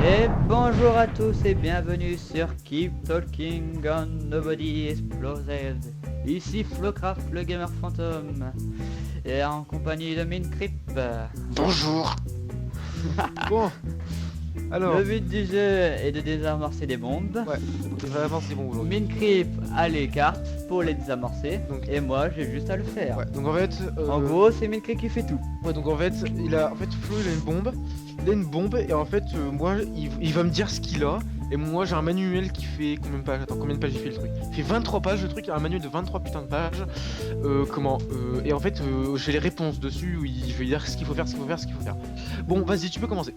Et bonjour à tous et bienvenue sur Keep Talking on Nobody Exploded. Ici Flocraft, le gamer fantôme, et en compagnie de Minecrypt. Bonjour. Bon, alors, Le but du jeu est de désamorcer des bombes. ouais, vraiment c'est bon aujourd'hui. Minecrypt a les cartes pour les désamorcer, Donc- et moi j'ai juste à le faire. Ouais, donc en fait, En gros, c'est Minecrypt qui fait tout. ouais, donc en fait, Flo il a une bombe et en fait, moi, il va me dire ce qu'il a et moi j'ai un manuel qui fait combien de pages? Attends, combien de pages il fait le truc? Il fait 23 pages le truc, il a un manuel de 23 putains de pages. Et en fait, j'ai les réponses dessus où je vais dire ce qu'il faut faire, ce qu'il faut faire, ce qu'il faut faire. Bon, vas-y, tu peux commencer.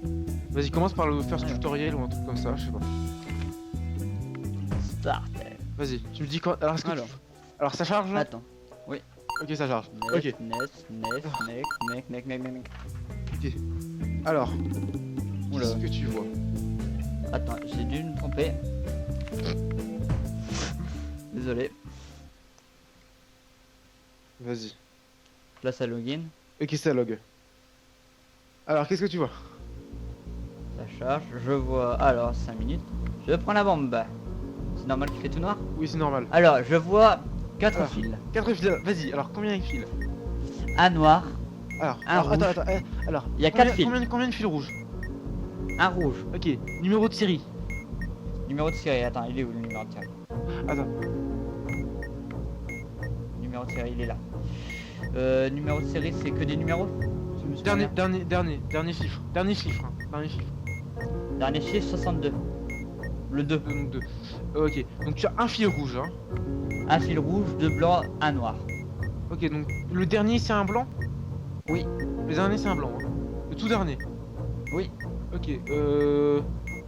Vas-y, commence par le first Alors. tutoriel ou un truc comme ça, je sais pas. Start. Vas-y, tu me dis quoi? Alors, Alors. Alors ça charge là? Attends. Ok, ça charge. Next, Ok. next. Ok. Alors, Oula. qu'est-ce que tu vois? Attends, j'ai dû me tromper. Désolé. Vas-y. Place à login. Ok, ça log. Alors, qu'est-ce que tu vois? Ça charge. Je vois. Alors, 5 minutes. Je prends la bombe. C'est normal qu'il fait tout noir. Oui, c'est normal. Alors, je vois 4 Alors. fils. 4 fils. Vas-y, alors combien il file? Un noir, Alors, Un rouge. attends. Alors, Il y a quatre fils. Combien de fils rouges? un rouge. Ok, numéro de série. Numéro de série. Attends, il est où le numéro de série? Attends. Numéro de série, il est là. Numéro de série, c'est que des numéros? Je me souviens. Dernier chiffre. Dernier chiffre. Dernier chiffre, 62. Le 2. Donc 2. Ok, donc tu as un fil rouge. Hein. Un fil rouge, 2 blancs, un noir. Ok, donc le dernier c'est un blanc? Oui. Le dernier c'est un blanc. Hein. Le tout dernier. Oui. Ok,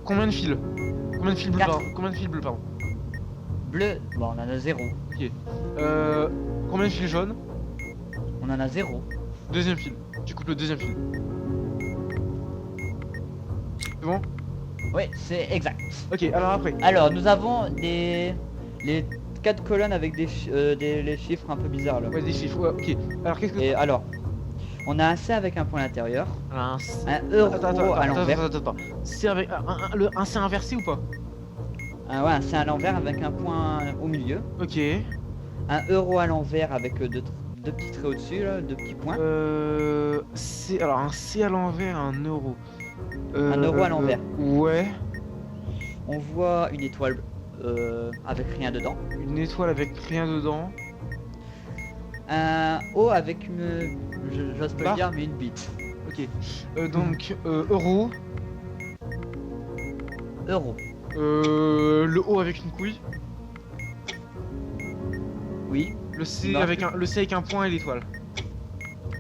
combien de fils? Combien de fils bleus, Quatre. pardon? Combien de fils bleus, pardon? Bleu, bon, on en a 0. Ok. Combien de fils jaunes? On en a 0. Deuxième fil. Tu coupes le deuxième fil. C'est bon? Oui, c'est exact. Ok, alors après. Alors, nous avons les 4 colonnes avec les chiffres un peu bizarres là. Ouais, des chiffres. Ouais, ok. Alors qu'est-ce que... Et alors, on a un C avec un point à l'intérieur, Un un euro à l'envers, attends. C'est avec... un C inversé ou pas? un C à l'envers avec un point au milieu, Ok. un euro à l'envers avec deux petits traits au-dessus, là, deux petits points, C... Alors un C à l'envers, un euro. Un euro à l'envers. Ouais. On voit une étoile avec rien dedans, Une étoile avec rien dedans. un O avec j'ose pas le Barre. dire, mais une bite. Ok. Donc, euro. Euro. Le O avec une couille. Oui, Le C Non. avec un point et l'étoile.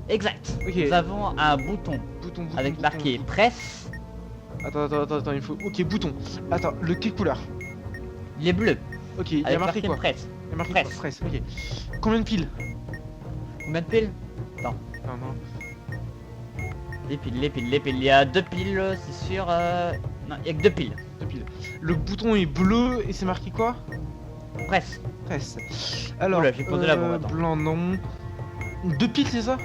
exact. Ok. Nous avons un bouton Bouton. avec marqué presse. Attends, il faut... Ok, bouton. Attends, quelle couleur? Il est bleu. Ok, il y a Avec marqué quoi? presse. Il y a marqué Presse. quoi? Presse, ok. Combien de piles? Combien de piles? Non. Les piles. Il y a 2 piles, c'est sûr. Non, il y a que 2 piles. 2 piles. Le bouton est bleu et c'est marqué quoi? Presse. Presse. Alors, Oula, j'ai posé la bombe, attends. blanc, non. 2 piles, c'est ça?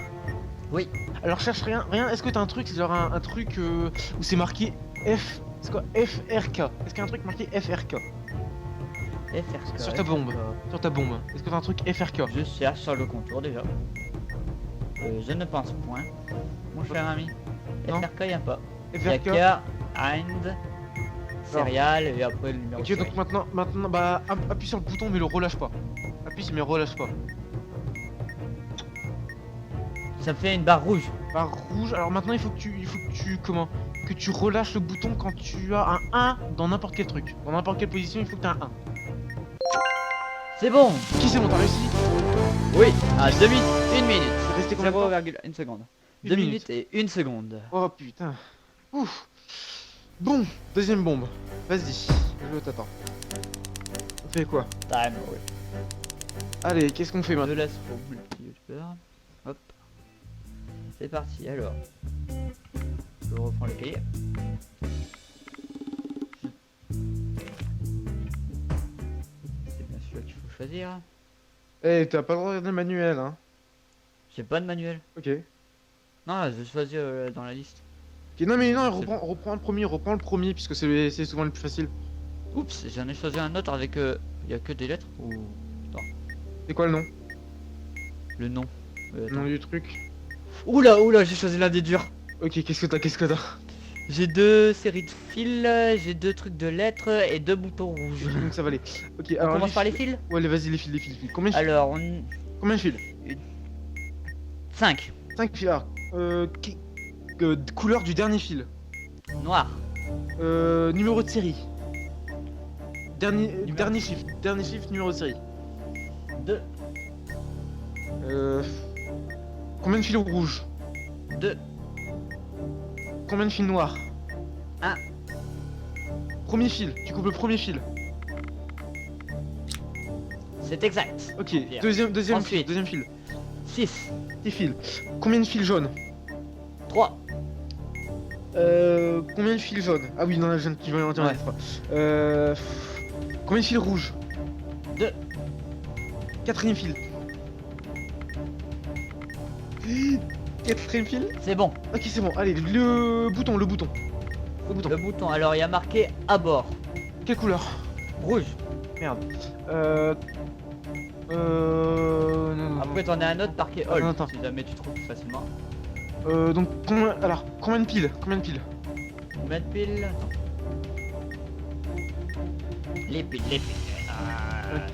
Oui. Alors, cherche rien. Est-ce que t'as un truc, c'est genre un truc où c'est marqué F. C'est quoi? FRK. Est-ce qu'il y a un truc marqué FRK? FRK. Sur ta bombe. Sur ta bombe. Est-ce que t'as un truc FRK? Je cherche sur le contour déjà. Je ne pense point. Mon cher ami. Non. FRK, il n'y a pas. Il y a FRK? K, Hind, céréales et après le numéro de Ok, série. donc maintenant, bah, appuie sur le bouton, mais le relâche pas. Mais relâche pas. Ça fait une barre rouge. Barre rouge. Alors maintenant, il faut que tu relâches le bouton quand tu as un 1 dans n'importe quel truc. Dans n'importe quelle position, il faut que tu aies un 1. C'est bon. Qui c'est bon, t'as réussi? Oui. À 2 minutes, 1 minute. C'est resté combien de temps? 0,1 seconde. Une 2 minute. minutes et 1 seconde. Oh putain. Ouf. Bon, deuxième bombe. Vas-y, je t'attends. On fait quoi? Time, oui. Allez, qu'est-ce qu'on fait Je maintenant? laisse pour le petit youtubeur. Hop. C'est parti, alors. Je reprends le cahier. C'est bien celui-là qu'il faut choisir. Eh, t'as pas le droit de regarder le manuel, hein. J'ai pas de manuel. Ok. Non, là, je choisis dans la liste. Ok, non mais non, C'est- reprends le premier puisque c'est souvent le plus facile. Oups, j'en ai choisi un autre avec... Il y a que des lettres ou... C'est quoi le nom? Le nom. Le Attends. nom du truc. Oula, j'ai choisi l'un des durs. Ok, qu'est-ce que t'as? J'ai 2 séries de fils, j'ai 2 trucs de lettres et 2 boutons rouges. Ok, donc ça va aller. Ok, On alors commence par les fils. Ouais, allez, vas-y, les fils. Combien de fils? Alors, Combien de fils? 5. 5 fils. Alors, couleur du dernier fil. Noir. Numéro de série. Dernier chiffre, numéro de série. 2. Combien de fils rouges? 2. Combien de fils noirs? 1. Premier fil, tu coupes le premier fil. C'est exact. Ok, Bien. deuxième Ensuite. fil. 6. 6 fils. Combien de fils jaunes? 3. Combien de fils jaunes? Ah oui, non, là, je viens d'en dire Ouais. combien de fils rouges? 2. Quatrième fil. Quatrième fil? C'est bon. Ok, c'est bon, allez, le bouton. Le bouton. Alors, il y a marqué à bord. Quelle couleur? Rouge. Merde. Non. Après, t'en as un autre marqué hold. Attends. Si jamais tu trouves plus facilement. Donc, combien de piles? Combien de piles? Attends. Les piles.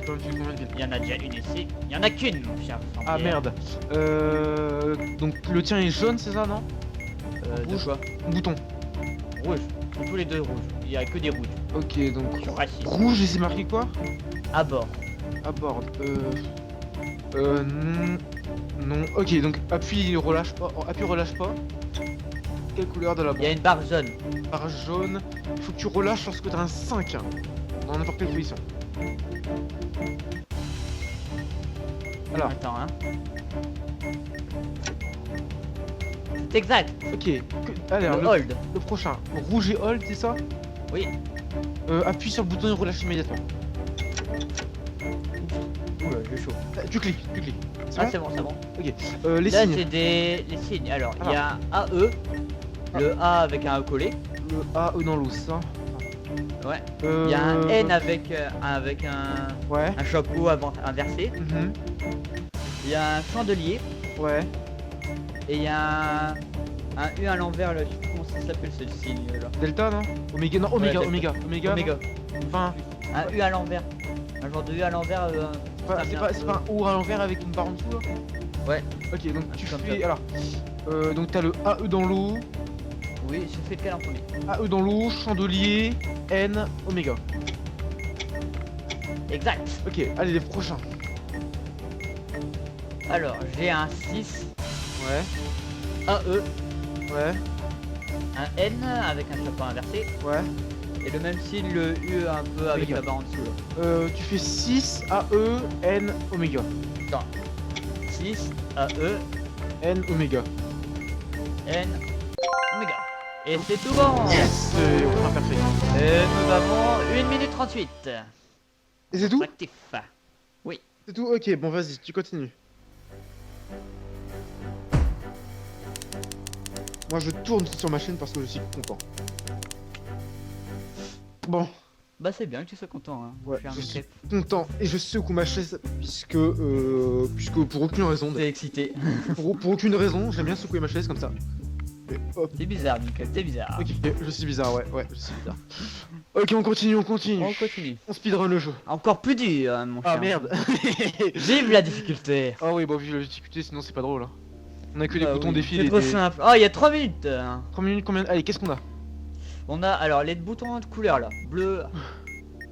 Combien de piles? Il y en a déjà une ici. Il y en a qu'une, mon cher Ah Jean-Pierre. merde. Donc le tien est jaune, c'est ça, non? De Rouge. quoi? Bouton. Rouge. Ils sont tous les deux rouges. Il y a que des rouges. Ok, donc Sur A6. rouge et c'est marqué quoi? À bord. À bord. Non. Ok, donc appuie, relâche pas. Appuie, relâche pas. Quelle couleur de la Il y a une barre jaune. barre jaune? Faut que tu relâches lorsque t'as un 5. Dans n'importe quelle position. Alors, Attends, hein. C'est exact. ok. Allez, alors, Le hold. le prochain. Rouge et hold, c'est ça? Oui. Appuie sur le bouton et relâche immédiatement. Oula, j'ai chaud. Tu cliques. C'est Ah, bon? c'est bon, c'est bon. Les Là, signes. c'est les signes. Alors, il y a AE. Le A avec un E collé. Le A, E dans l'eau, ça. Ouais. Il y a un N avec Ouais. un chapeau inversé. Mhm. Il y a un chandelier. Ouais. Et il y a un U à l'envers là. Je sais plus comment ça s'appelle ce signe là. Delta, non? Oméga, non, Ouais, Oméga. Oméga. Enfin, Un U à l'envers. Un genre de U à l'envers. c'est pas un O à l'envers avec une barre en dessous, là? Ouais. Ok, donc tu Comme fais. ça. Alors. Donc t'as le AE dans l'eau. Oui, j'ai fait lequel en premier? AE dans l'eau, chandelier, N, Oméga. Exact. Ok, allez, les prochains. Alors, j'ai un 6 Ouais. AE, Ouais. un N avec un chapeau inversé. Ouais. Et le même signe, le U un peu avec Oméga. la barre en dessous là. Tu fais 6 AE, N, Oméga. Attends. 6 AE, N, Oméga. N, Oméga. Et c'est tout bon. Yes, on fera parfait. Et nous avons 1 minute 38. Et c'est tout? Actif. C'est tout? Ok, bon, vas-y, tu continues. Moi, je tourne sur ma chaîne parce que je suis content. Bon, Bah c'est bien que tu sois content hein. Ouais, Faire un je suis crêpe. content et je secoue ma chaise puisque pour aucune raison, T'es excité. pour aucune raison, j'aime bien secouer ma chaise comme ça. Et hop. T'es bizarre Nickel, t'es bizarre. Ok, je suis bizarre, ouais, je suis bizarre. Ok, on continue. On continue. On speedrun le jeu. Encore plus dur mon cher. Ah merde. Vive la difficulté. Ah oui, bon, vu la difficulté, sinon c'est pas drôle. Hein. On a que des Bah boutons oui, défilés. c'est trop simple. Oh il y a 3 minutes. 3 minutes, combien? Allez, qu'est-ce qu'on a? On a alors les boutons de couleur là. Bleu.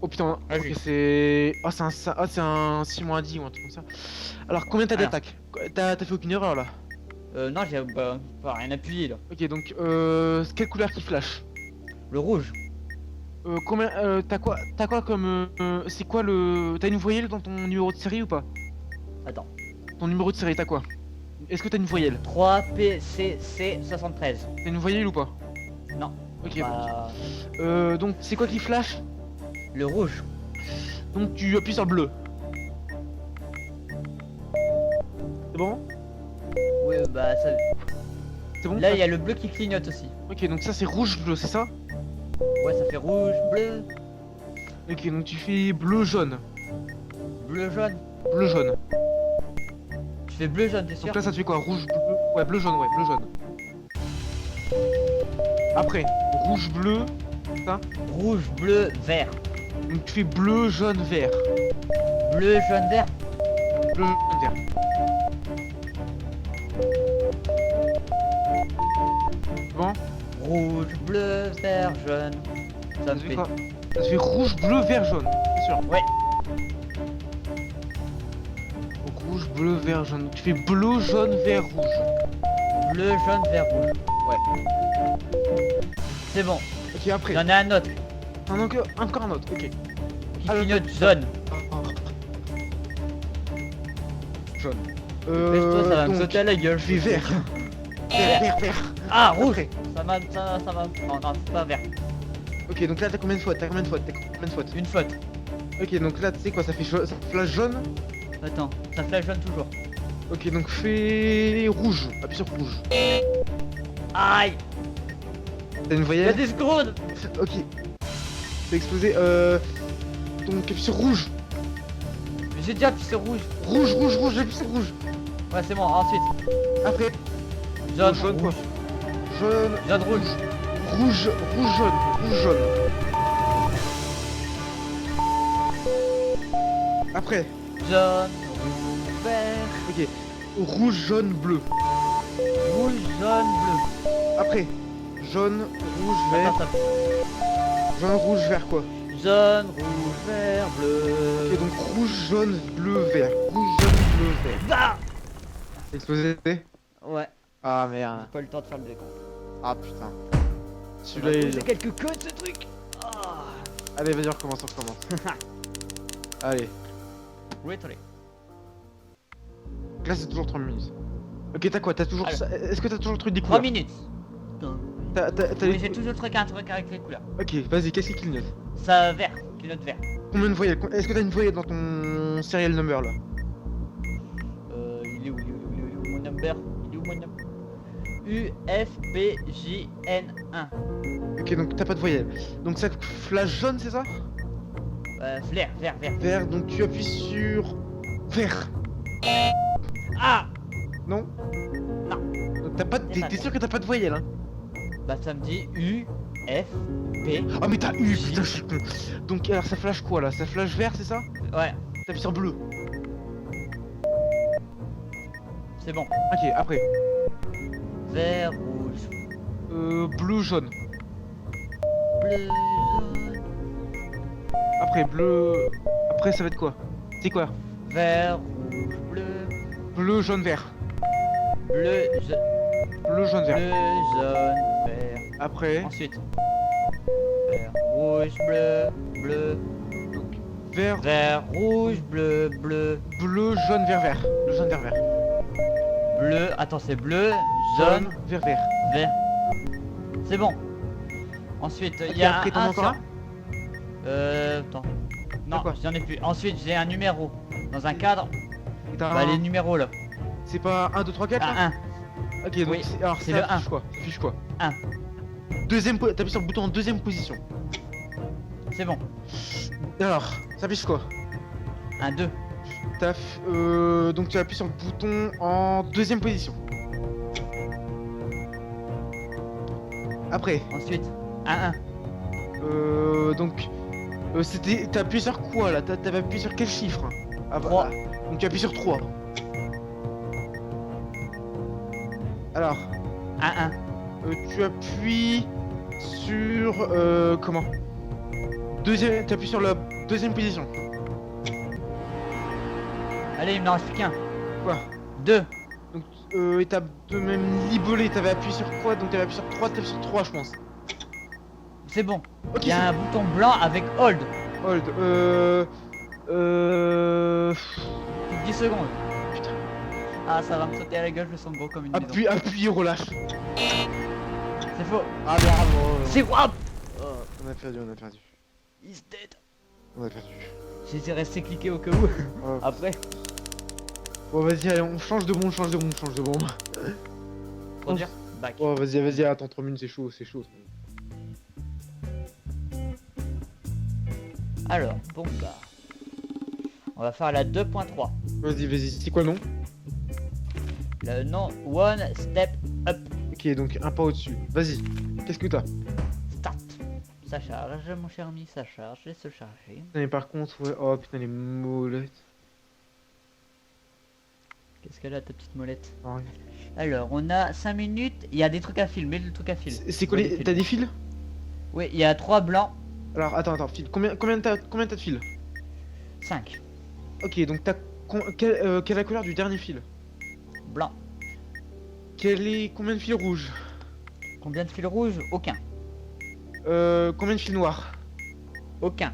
Oh putain, Vas-y. ok, c'est. Ah, c'est un 6-10 ou un truc comme ça. Alors, combien t'as Alors. d'attaques? T'as fait aucune erreur là? Non j'ai pas rien appuyé là. Ok, donc, quelle couleur qui flash? Le rouge. Combien. T'as quoi comme. C'est quoi le. T'as une voyelle dans ton numéro de série ou pas? Attends. Ton numéro de série, t'as quoi? Est-ce que t'as une voyelle? 3 PCC 73. T'as une voyelle ou pas? Non. Ok, Bah, donc, c'est quoi qui flash? le rouge. Donc, tu appuies sur le bleu. C'est bon? Oui bah ça. C'est bon? Là, il y a le bleu qui clignote aussi. Ok, donc ça c'est rouge bleu, c'est ça? Ouais, ça fait rouge, bleu, Ok, donc tu fais bleu jaune. bleu, jaune. Bleu jaune. Tu fais bleu, jaune, t'es sûr? Donc là ça te fait quoi? Rouge bleu? Ouais, bleu jaune, ouais, bleu jaune. Après, rouge bleu, ça. Rouge, bleu, vert. Donc tu fais bleu jaune vert. Bleu, jaune, vert. Bleu jaune vert. Bon, Rouge, bleu, vert, jaune. Ça me ça fait fait. quoi? Ça te fait rouge bleu vert jaune, c'est sûr. Ouais. Donc rouge bleu vert jaune. Donc tu fais bleu jaune vert rouge. Bleu, jaune, vert, rouge. Ouais. C'est bon. Ok, Il après. y en a un autre Encore un autre, ok. qui Ah, clignote jaune. Jaune. Laisse-toi, ça va me donc, sauter à la gueule. je fais vert. Vert. Ah, rouge. Après. Ça va. Non, non, c'est pas vert. Ok, donc là t'as combien de fautes? Une faute. Ok, donc là tu sais quoi, ça fait ça flash jaune. Attends, ça flash jaune toujours. Ok, donc fais rouge. Appuie sur rouge. Aïe. T'as une Il y a voyelle? des secondes. Ok. C'est explosé. Donc appuie sur rouge. J'ai déjà appuyé sur rouge. Rouge, appuie sur rouge. Ouais, c'est bon. Ensuite, Après, jaune, jaune, rouge. jaune, Jaune, rouge. rouge, jaune. Après, Jaune, rouge, vert. ok. Rouge, jaune, bleu. Rouge, jaune, bleu. Après, jaune, rouge, vert. Attends, attends. Jaune, rouge, vert quoi? Jaune, rouge, vert, bleu. Ok, donc rouge, jaune, bleu, vert. Rouge, jaune, bleu, vert. Ah Explosé? Ouais, Ah j'ai merde. pas eu le temps de faire le décompte. Ah putain. On Celui-là va il est poser dur. quelques codes ce truc. Ah. Allez, vas-y, on recommence. Allez. Retry. Donc là c'est toujours 3 minutes. Ok, t'as quoi? T'as toujours Alors. ça. Est-ce que t'as toujours le truc des 3 couleurs? minutes. T'as Oui, les... j'ai toujours le truc, un truc avec les couleurs. Ok, vas-y, qu'est-ce qui clignote? Ça vert, clignote vert. Combien de voyelles? Est-ce que t'as une voyelle dans ton serial number là? Il est où mon number? Il est où mon number? U, F, P, J, N, 1. Ok, donc t'as pas de voyelle. Donc ça flash jaune, c'est ça? Vert. Vert, donc tu appuies sur... Vert. Ah. Non? Non. Donc t'as pas de... C'est pas T'es vert. sûr que t'as pas de voyelle, hein? Bah ça me dit U, F, P. Ah mais t'as eu, putain, je suis con. Donc alors ça flash quoi là? Ça flash vert, c'est ça? Ouais, T'appuies sur bleu. c'est bon. Ok, après. Vert, rouge, Bleu, jaune. bleu, jaune, Après, bleu... Après ça va être quoi? C'est quoi? vert, rouge, bleu, Bleu, jaune, vert. bleu, Bleu, jaune, vert. bleu, jaune, vert. Après, Ensuite, vert, rouge, bleu, vert, vert, rouge, bleu, bleu, jaune, vert, vert. Bleu, jaune, vert, vert. bleu. Attends, c'est bleu, jaune, vert, vert. vert. C'est bon. Ensuite, il Ok, y a après, t'en as un encore sur- un? Attends. Non, quoi j'en ai plus. Ensuite, j'ai un numéro. Dans un cadre, Et t'as bah un- les numéros là. C'est pas 1, 2, 3, 4 là? Un 1. Ok, donc Oui, alors c'est ça le affiche 1. quoi? Ça affiche quoi? 1. T'appuies sur le bouton en deuxième position. C'est bon. Alors, ça affiche quoi? Un 2. Donc tu appuies sur le bouton en deuxième position. Après, Ensuite, un 1. donc c'était... T'as appuyé sur quoi là? T'avais appuyé sur quel chiffre? Ah bah, 3. là. Donc tu appuies sur 3. Alors, Un 1. tu appuies sur... comment? T'appuies sur la deuxième position. Allez, il me n'en reste plus qu'un. Quoi? 2. Donc, étape de même libellé, t'avais appuyé sur quoi? Donc t'avais appuyé sur 3, t'appuies sur 3 je pense. C'est bon. Ok, Il y a un bouton blanc avec hold. hold, Plus de 10 secondes. Putain. Ah, ça va me sauter à la gueule, je sens gros comme une maison. Appuie, relâche. C'est faux. Ah bravo. C'est WAP. On a perdu. He's dead. On a perdu. J'étais resté cliqué au cas où. Oh. Après, Bon vas-y, allez, on change de bombe. pour dire, Bac. Oh, vas-y, vas-y, attends 3 minutes, c'est chaud, c'est chaud. Alors, bon bah. On va faire la 2.3. Vas-y, vas-y, c'est quoi le nom? Le nom One Step Up. Ok, donc un pas au-dessus. Vas-y, qu'est-ce que t'as? Start. Ça charge, mon cher ami, ça charge, laisse se charger. Putain, mais par contre, ouais, oh putain, les molettes. Qu'est-ce qu'elle a ta petite molette? Oh, rien. Alors, on a 5 minutes, il y a des trucs à filmer, le truc à filmer. C'est quoi les... T'as des fils? Oui, il y a 3 blancs, Alors, attends, fil. Combien t'as de fils? 5 Ok, donc t'as... quelle est la couleur du dernier fil? blancs. Combien de fils rouges? Combien de fils rouges? Aucun. Combien de fils noirs? Aucun.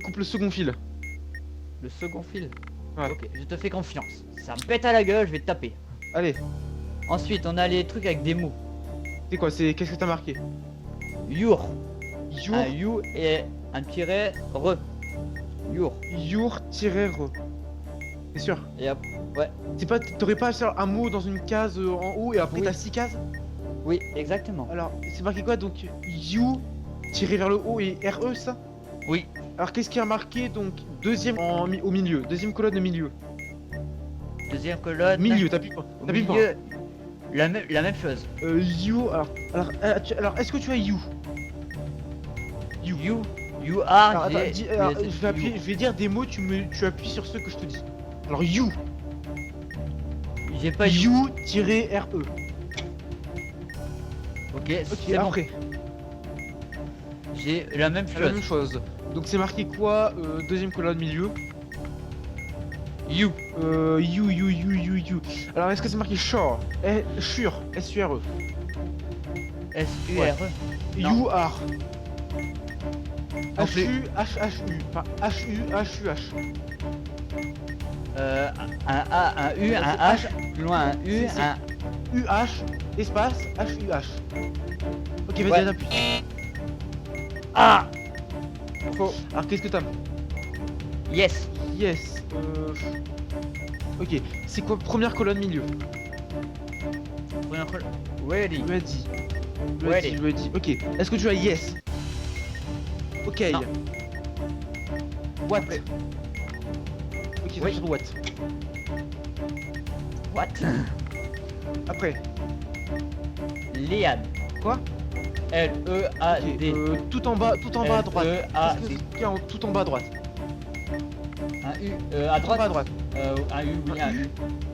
Coupe le second fil. Le second fil. Ouais. Ok, je te fais confiance. Ça me pète à la gueule, je vais te taper. Allez, Ensuite, on a les trucs avec des mots. c'est quoi? Qu'est-ce que t'as marqué? Your. Your, Un you et un tiret re. Your. your-re. C'est sûr? Et hop. Ouais. T'aurais pas à faire un mot dans une case en haut et après Oui. t'as 6 cases? Oui, exactement. Alors, c'est marqué quoi? Donc, you tiré vers le haut et re, ça? Oui. Alors, qu'est-ce qui est marqué? Donc, deuxième au milieu. Deuxième colonne au milieu. Deuxième colonne. Milieu, t'appuies pas. Au T'appuies pas. milieu. La même chose. You, alors, est-ce que tu as you? You are. Alors, attends, alors, you. je vais dire des mots, tu appuies sur ceux que je te dis. Alors, you. J'ai pas you. You-re. Ok, Ok, c'est bon. après, J'ai la même la même chose. chose. Donc, c'est marqué quoi? Deuxième colonne milieu. You. You. Alors, est-ce que c'est marqué shore? Sure, S-U-R-E. S-U-R-E. Non. You are. Non plus. H-U-H-H-U. Enfin, H-U-H-U-H. Un A, un U, un H, plus loin un U, C'est- un. U-H, espace, H-U-H. Ok, vas-y, Ouais. appuie. Ah. Faux. Alors, qu'est-ce que t'as? Yes. Yes. Ok, c'est quoi première colonne milieu? Première colonne. Ready. Ready. Ready. Ready. Ok, est-ce que tu as yes? Ok. Non. What? Complet. Ok, Oui. oui. Sur what? What? Après. Liane. Quoi? L-E-A-D. Ok, tout en bas à droite. L-E-A-D. Qu'est-ce qu'il y a tout en bas à droite? Un U. Tout À en droite. bas à droite. Un U, oui, un U.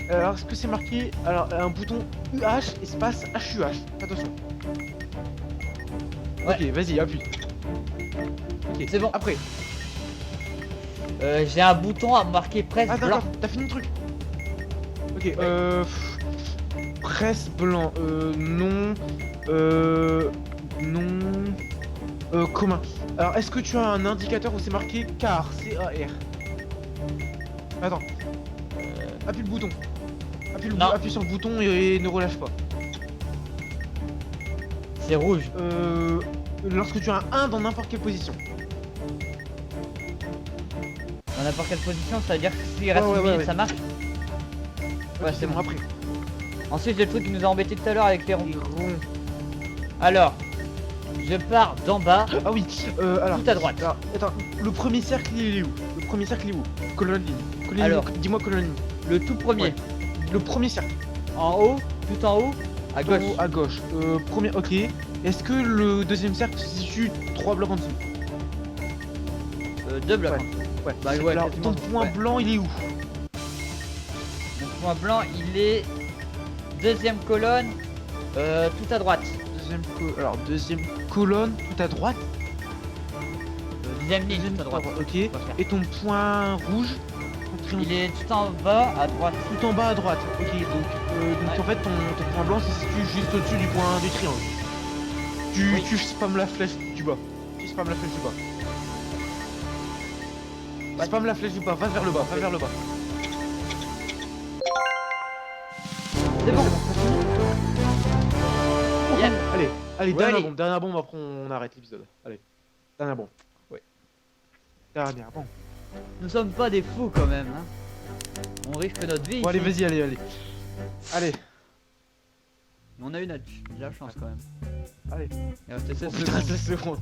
Alors, est-ce que c'est marqué? Alors, un bouton UH, espace HUH. Attention. Ouais. Ok, vas-y, appuie. Ok, C'est bon. Après. J'ai un bouton à marquer presse Ah, blanc. d'accord, t'as fini le truc. Ok, presse blanc, non. Non. Commun. Alors, est-ce que tu as un indicateur où c'est marqué car? C-A-R. Attends. Appuie le bouton. Non. Appuie sur le bouton et ne relâche pas. C'est rouge. Lorsque tu as un 1 dans n'importe quelle position. Dans n'importe quelle position, ça veut dire que s'il reste Ouais, une minute, ouais. ça marche. Ouais, c'est bon, après. Ensuite, j'ai le truc qui nous a embêté tout à l'heure avec les ronds. Les ronds. Alors, je pars d'en bas, Ah oui, alors. tout à droite. Alors, attends, le premier cercle il est où? Le premier cercle il est où? Colonne ligne. Alors. Dis-moi colonne ligne. Le tout premier. Ouais. Le premier cercle. En haut, tout en haut, à gauche. À gauche. Premier, ok. Est-ce que le deuxième cercle se situe 3 blocs en dessous? 2 blocs. Ouais. Bah ouais, Alors, quasiment. ton point Ouais. blanc il est où? Mon point blanc, il est deuxième colonne, tout à droite. Deuxième colonne tout à droite. Deuxième ligne, Deuxième tout à droite. ok. On va faire. Et ton point rouge? Ton triangle Il est tout en bas, à droite. tout en bas à droite. Ok, donc Ouais. en fait ton point blanc se situe juste au-dessus du point du triangle. Oui. Tu spammes la flèche du bas. Tu spammes la flèche du bas. Ouais. Spam la flèche du bas, va vers le bas, va vers le bas. C'est bon. Yeah. Allez, Ready. dernière bombe, après on arrête l'épisode. Allez, dernière bombe. Ouais. Dernière bombe. Nous sommes pas des fous quand même. Hein. On risque notre vie. Bon, allez, ici. vas-y, allez. Allez. Mais on a eu de la chance quand même. Allez. Il restait 16 Oh putain, secondes. 16 secondes.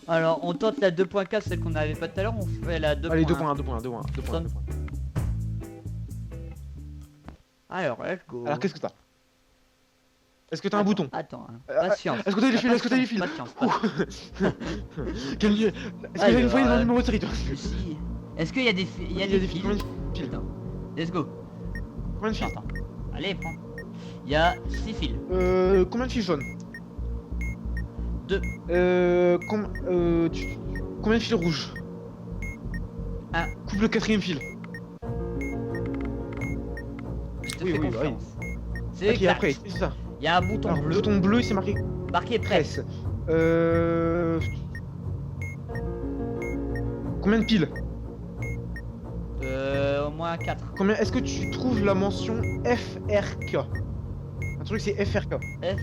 Alors on tente la 2.4, celle qu'on n'avait pas tout à l'heure, on fait la 2.1. Allez, 2.1, 2.1, 2.1, 2.1. Alors, let's go. Alors, qu'est-ce que t'as? Est-ce que t'as un bouton? Attends, hein. Euh, Patience. est-ce que t'as les fils? Est-ce que t'as les fils? Patience, Ouh. Quel lieu? Est-ce que t'as une feuille dans le numéro de série, toi? Si. Est-ce qu'il y a des fils? Il y a Il y a des des fils. fils. Combien de fils? Attends. Let's go. Combien de fils? Attends. Allez, prends. Il y a 6 fils. Combien de fils jaunes? 2. Combien de fils rouges? 1. Coupe le quatrième fil. Je te Oui, fais oui, confiance. C'est Ok, exact. après, c'est ça. Il y a un bouton Alors, bleu bouton bleu, c'est marqué marqué presse. presse. Combien de piles? Au moins 4. Combien? Est-ce que tu trouves la mention FRK? Un truc, c'est FRK. F.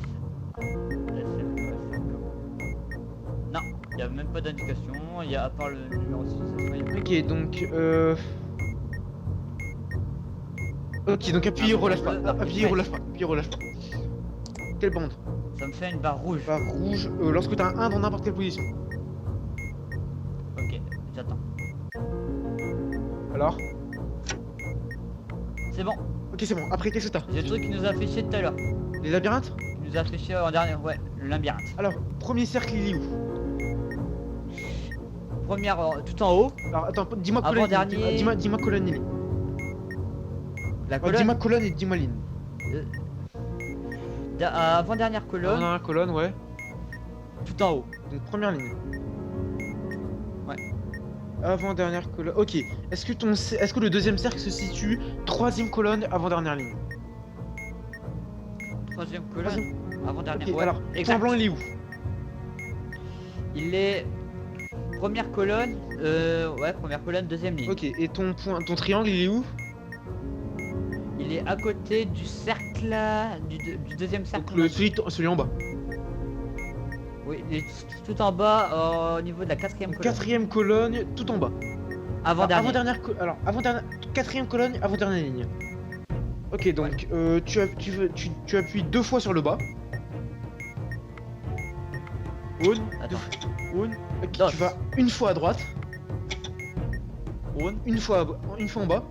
Non, il n'y a même pas d'indication. Il y a à part le numéro 6. Ok, donc ok, donc appuyer, relâche pas. Appuyer, relâche pas. Appuyer, relâche pas. Quelle bande? Ça me fait une barre rouge. Barre rouge, lorsque t'as un 1 dans n'importe quelle position. Ok, j'attends. Alors? C'est bon. Ok, c'est bon. Après, qu'est-ce que t'as? J'ai le truc qui nous a fait chier tout à l'heure. Les labyrinthes? Qui nous a fait chier en dernier. Ouais, le labyrinthe. Alors, premier cercle, il est où? Première, tout en haut. Alors, attends, dis-moi colonne. Avant-dernier. Dis-moi colonne et ligne. La Dis-moi colonne. colonne et dis-moi ligne. Avant-dernière colonne. Dans la colonne, ouais. Tout en haut. Donc, première ligne. Ouais. Avant-dernière colonne. Ok. Est-ce que le deuxième cercle se situe troisième colonne avant-dernière ligne? Troisième colonne. Avant-dernière. Ok, Ouais. alors, Exact. point blanc, il est où? Il est. Première colonne. Ouais, première colonne, deuxième ligne. Ok, et ton triangle, il est où? Il est à côté du cercle. Du deuxième cercle. Donc, celui en bas. Oui, il est tout en bas au niveau de la quatrième colonne. Quatrième colonne, tout en bas. Avant-dernière. Alors, quatrième colonne, avant-dernière ligne. Ok, donc tu appuies 2 fois sur le bas. Attends. Ok, Dos. tu vas une fois à droite, Une. une fois en bas.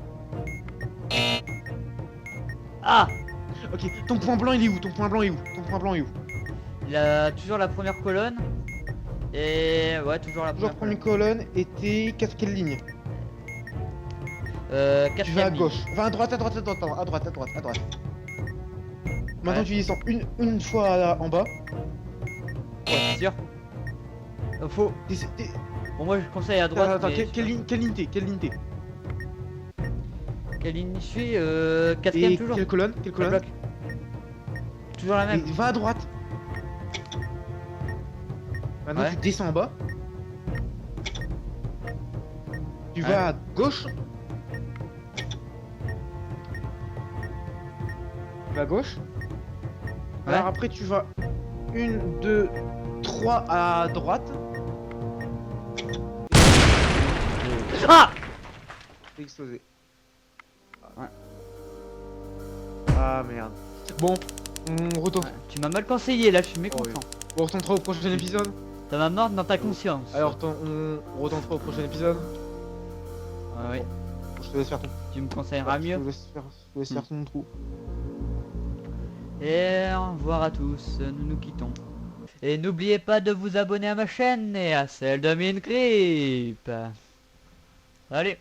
Ah, Ok, ton point blanc il est où? Ton point blanc est où? il a toujours la première colonne. Et ouais, toujours la Toujours première première colonne et t'es quelle ligne? Tu vas à quatrième ligne. gauche. Enfin à droite. Maintenant Ouais. tu descends une fois en bas. Ouais, sûr. Faut. Bon, moi je conseille à droite. Attends, mais- quelle ligne t'es? Quelle ligne je suis Et quatrième toujours. quelle colonne? Ça bloque. Toujours la Et même. va à droite. Maintenant Ouais. tu descends en bas. Tu Ouais. vas à gauche. Tu vas à gauche. Ouais. Alors après tu vas 1, 2, 3 à droite. Ah, C'est explosé. Ouais. Ah merde. Bon, on retourne. ouais, tu m'as mal conseillé là, je suis mécontent. On retentera au prochain épisode. Ça m'a mort dans ta conscience. Alors on retentera au prochain épisode. Ouais, oui, Je te laisse faire ton. tu me conseilleras Je mieux. te laisse faire ton trou. Et au revoir à tous, nous nous quittons. Et n'oubliez pas de vous abonner à ma chaîne et à celle de Minecraft. Allez.